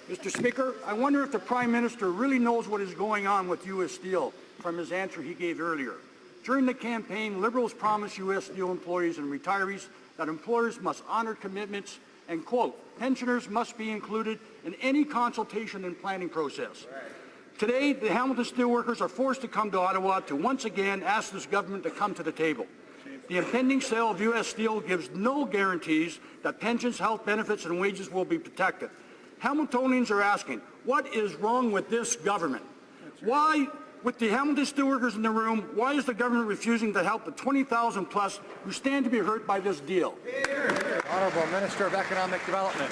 Mr. Speaker, I wonder if the Prime Minister really knows what is going on with U.S. Steel from his answer he gave earlier. During the campaign, Liberals promised U.S. Steel employees and retirees that employers must honor commitments and, quote, pensioners must be included in any consultation and planning process. Today, the Hamilton Steelworkers are forced to come to Ottawa to once again ask this government to come to the table. The impending sale of U.S. Steel gives no guarantees that pensions, health benefits, and wages will be protected. Hamiltonians are asking, what is wrong with this government? Why, with the Hamilton Steelworkers in the room, why is the government refusing to help the 20,000 plus who stand to be hurt by this deal? Honourable Minister of Economic Development.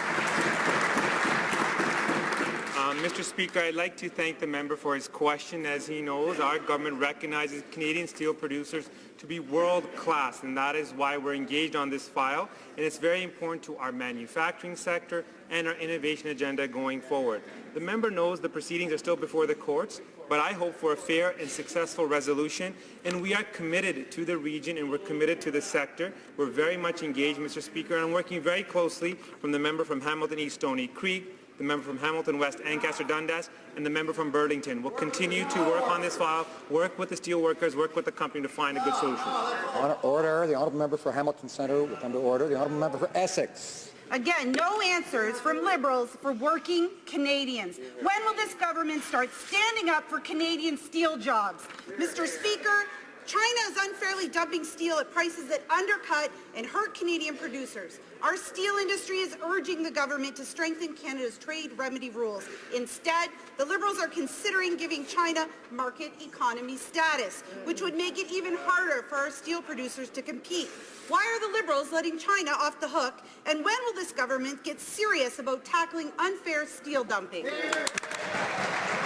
Mr. Speaker, I'd like to thank the member for his question. As he knows, our government recognizes Canadian steel producers to be world-class, and that is why we're engaged on this file, and it's very important to our manufacturing sector and our innovation agenda going forward. The member knows the proceedings are still before the courts, but I hope for a fair and successful resolution, and we are committed to the region and we're committed to the sector. We're very much engaged, Mr. Speaker, and I'm working very closely from the member from Hamilton East Stony Creek, the member from Hamilton West Ancaster Dundas, and the member from Burlington. We'll continue to work on this file, work with the steelworkers, work with the company to find a good solution. Order. The honourable member for Hamilton Centre will come to order. The honourable member for Essex. Again, no answers from Liberals for working Canadians. When will this government start standing up for Canadian steel jobs? Mr. Speaker, China is unfairly dumping steel at prices that undercut and hurt Canadian producers. Our steel industry is urging the government to strengthen Canada's trade remedy rules. Instead, the Liberals are considering giving China market economy status, which would make it even harder for our steel producers to compete. Why are the Liberals letting China off the hook? And when will this government get serious about tackling unfair steel dumping?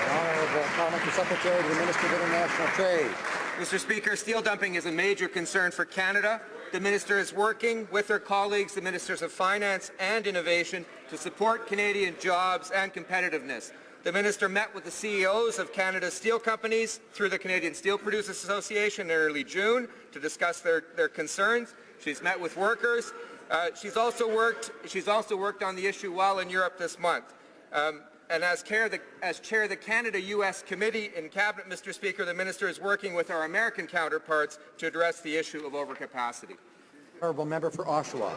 Honourable Parliamentary Secretary to the Minister of International Trade. Mr. Speaker, steel dumping is a major concern for Canada. The Minister is working with her colleagues, the Ministers of Finance and Innovation, to support Canadian jobs and competitiveness. The Minister met with the CEOs of Canada's steel companies through the Canadian Steel Producers Association in early June to discuss their concerns. She's met with workers. She's also worked on the issue while in Europe this month. And as chair of the Canada-U.S. Committee in Cabinet, Mr. Speaker, the Minister is working with our American counterparts to address the issue of overcapacity. Honourable member for Oshawa.